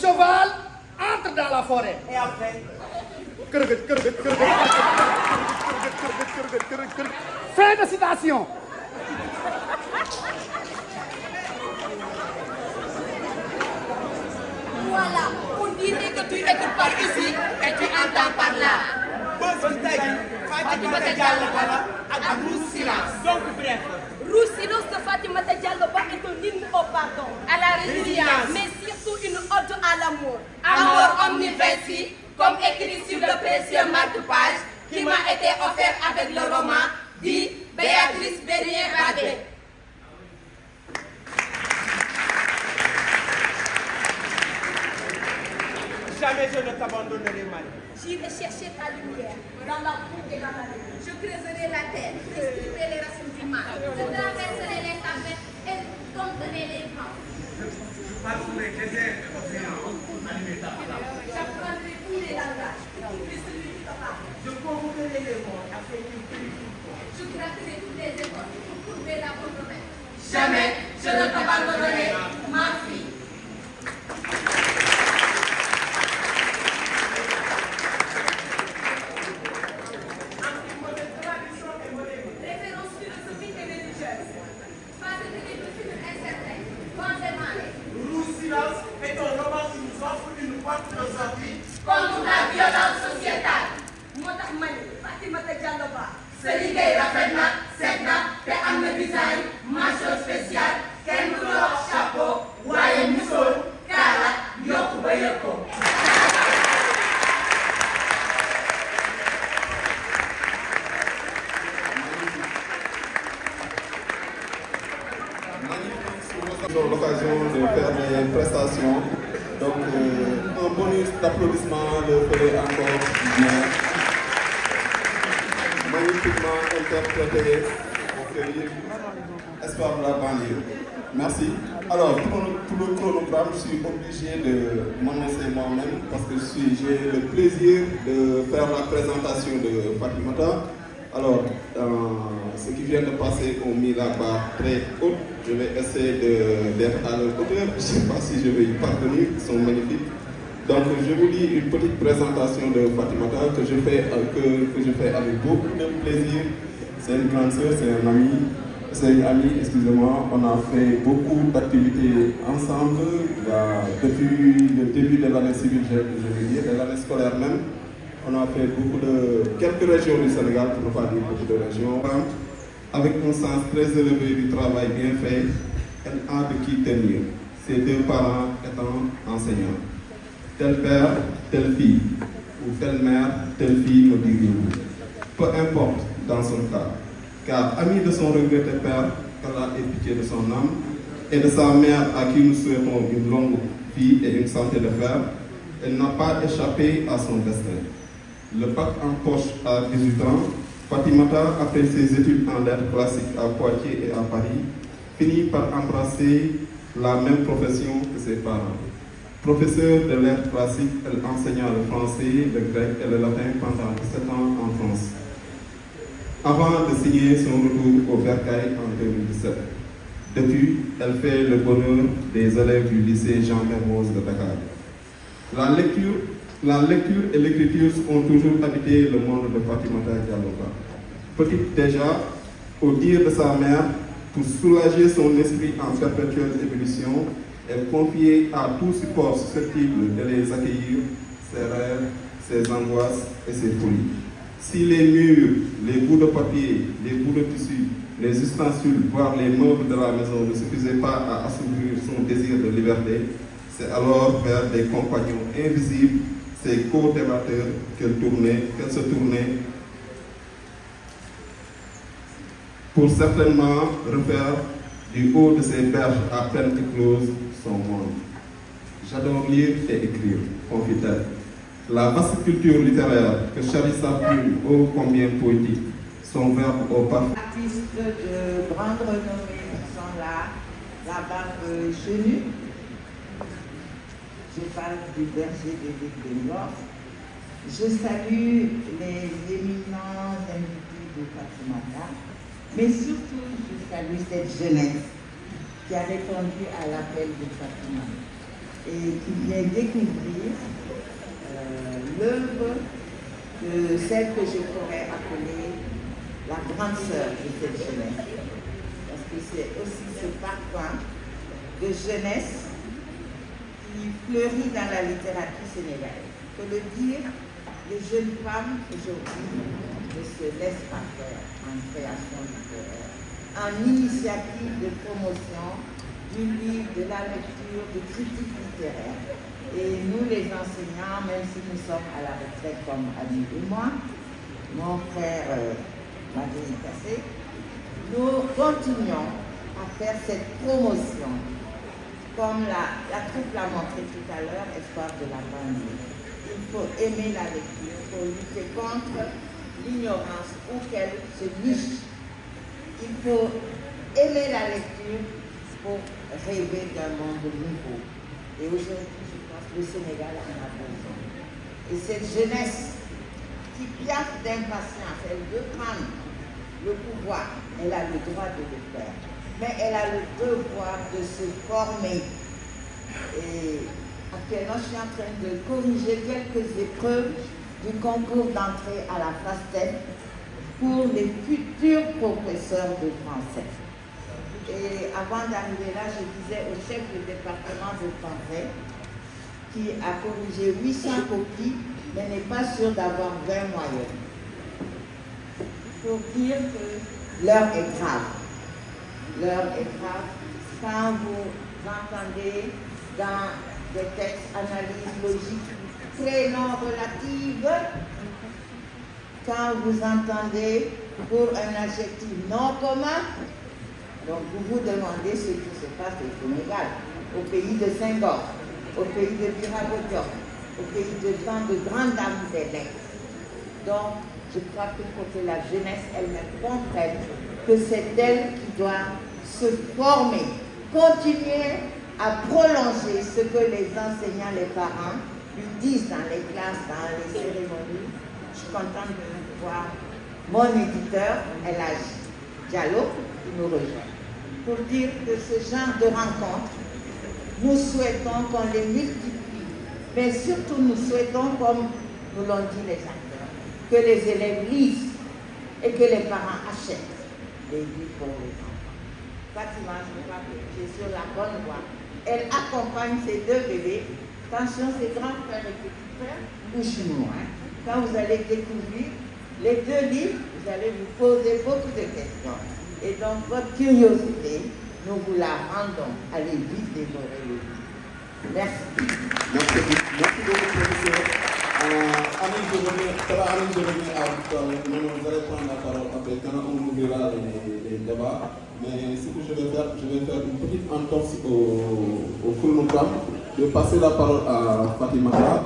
cheval entre dans la forêt. Et après? Fin de citation. Voilà, on dirait que tu écoutes par ici et tu entends par là. Fatimata Diallo ak Rouge Silence. Donc bref. Rouge Silence de Fatimata Diallo est un hymne au pardon, à la résilience, mais surtout une ode à l'amour. Amour omniversi, comme écrit sur le précieux marque-page qui m'a été offert avec le roman dit Béatrice Bernier-Badé. Jamais je ne t'abandonnerai, Marie. J'irai chercher ta lumière dans la boue et dans la nuit. Je creuserai la terre, extirper les racines du mal. Je traverserai les tempêtes et dompterai les vents. J'apprendrai tous les langages, Je convoquerai les morts afin qu'ils purifient. je gratterai toutes les écoles pour trouver la bonne remède. Jamais je ne t'abandonnerai, ma fille. Référence philosophique et religieuse. Face à des futurs incertains, vents et marées. Rouge Silence est un roman qui nous offre une porte de sortie Contre la violence sociétale. moo tax ma ni Fatimata Diallo Ba. sa liggéey rafet na set na te am na design mention spéciale kenn du la wax chapeau waaye musoor kaala yokku ba yëg ko. L'occasion de faire des prestations. Donc, un bonus d'applaudissements le ferait encore bien. Magnifiquement interprété au pays Espoir de la banlieue. Merci. Alors, tout le chronogramme, je suis obligé de m'annoncer moi-même parce que j'ai le plaisir de faire la présentation de Fatimata. Alors, ceux qui viennent de passer ont mis la barre très haute. Je vais essayer d'être à leur hauteur. Je ne sais pas si je vais y parvenir. Ils sont magnifiques. Donc, je vous lis une petite présentation de Fatimata que je fais avec beaucoup de plaisir. C'est une grande sœur, c'est un ami. C'est une amie, excusez-moi. On a fait beaucoup d'activités ensemble depuis le début de l'année civile, je veux dire, de l'année scolaire même. On a fait quelques régions du Sénégal, pour ne pas dire beaucoup de régions. Avec un sens très élevé du travail bien fait, elle a de qui tenir. Ses deux parents étant enseignants. Tel père, telle fille, ou telle mère, telle fille, me diriez-vous. Peu importe dans son cas, car amie de son regretté père, qu'Allah ait pitié de son âme, et de sa mère à qui nous souhaitons une longue vie et une santé de fer, elle n'a pas échappé à son destin. Le bac en poche à 18 ans, Fatimata, après ses études en lettres classiques à Poitiers et à Paris, finit par embrasser la même profession que ses parents. Professeure de lettres classiques, elle enseigna le français, le grec et le latin pendant 7 ans en France, avant de signer son retour au Bercail en 2017. Depuis, elle fait le bonheur des élèves du lycée Jean Mermoz de Dakar. La lecture et l'écriture ont toujours habité le monde de Fatimata Diallo Ba. Petite déjà, au dire de sa mère, pour soulager son esprit en perpétuelle ébullition, elle confiait à tout support susceptible de les accueillir ses rêves, ses angoisses et ses folies. Si les murs, les bouts de papier, les bouts de tissu, les ustensiles, voire les meubles de la maison ne suffisaient pas à assouvir son désir de liberté, c'est alors vers des compagnons invisibles, ses co-débatteurs, qu'elle se tournait pour certainement refaire du haut de ses berges à peine écloses son monde. J'adore lire et écrire, confie-t-elle. La vaste culture littéraire que charrie sa plume ô combien poétique, son verbe au parfum. Artistes de grande renommée sont là, la barbe chenue. Je parle du berger de l'île de Niort. Je salue les éminents invités de Fatimata, mais surtout je salue cette jeunesse qui a répondu à l'appel de Fatimata. et qui vient découvrir l'œuvre de celle que je pourrais appeler la grande sœur de cette jeunesse. Parce que c'est aussi ce parfum de jeunesse qui fleurit dans la littérature sénégalaise. Il faut le dire, les jeunes femmes aujourd'hui ne se laissent pas faire en création littéraire, en initiative de promotion du livre, de la lecture, de critique littéraire. Et nous, les enseignants, même si nous sommes à la retraite comme Annie et moi, mon frère Marie Cassé, nous continuons à faire cette promotion, comme la troupe l'a montré tout à l'heure, Espoir de la banlieue. Il faut aimer la lecture, il faut lutter contre l'ignorance où qu'elle se niche. Il faut aimer la lecture pour rêver d'un monde nouveau. Et aujourd'hui, je pense que le Sénégal en a besoin. Et cette jeunesse qui piaffe d'impatience, elle veut prendre le pouvoir, elle a le droit de le faire. Mais elle a le devoir de se former. Et actuellement, je suis en train de corriger quelques épreuves du concours d'entrée à la FASTEF pour les futurs professeurs de français. Et avant d'arriver là, je disais au chef du département de français qui a corrigé 800 copies, mais n'est pas sûr d'avoir 20 moyennes. Il faut dire que l'heure est grave. L'heure est grave quand vous entendez dans des textes analyses logiques très non relatives, quand vous entendez pour un adjectif non commun, donc vous vous demandez ce qui se passe au Sénégal, au pays de Senghor, au pays de Birago Diop, au pays de tant de grandes dames des lettres. Donc, je crois qu'il faut que la jeunesse elle-même comprenne que c'est elle qui doit se former, continuer à prolonger ce que les enseignants, les parents lui disent dans les classes, dans les cérémonies. Je suis contente de voir mon éditeur, Elhadji Diallo, qui nous rejoint, pour dire que ce genre de rencontres, nous souhaitons qu'on les multiplie, mais surtout nous souhaitons, comme nous l'ont dit les acteurs, que les élèves lisent et que les parents achètent les livres pour les enfants. Fatima, je crois que tu es sur la bonne voie. Elle accompagne ces deux bébés. Attention, c'est grand frère et petit frère ou chinois. Quand vous allez découvrir les deux livres, vous allez vous poser beaucoup de questions. Et donc, votre curiosité, nous vous la rendons. Allez vite dévorer le livre. Merci. Merci beaucoup, professeur. Annie, je reviens à vous allez prendre la parole après quand on ouvrira les débats. Mais ce que je vais faire une petite entorse au chronogramme, de passer la parole à Fatimata.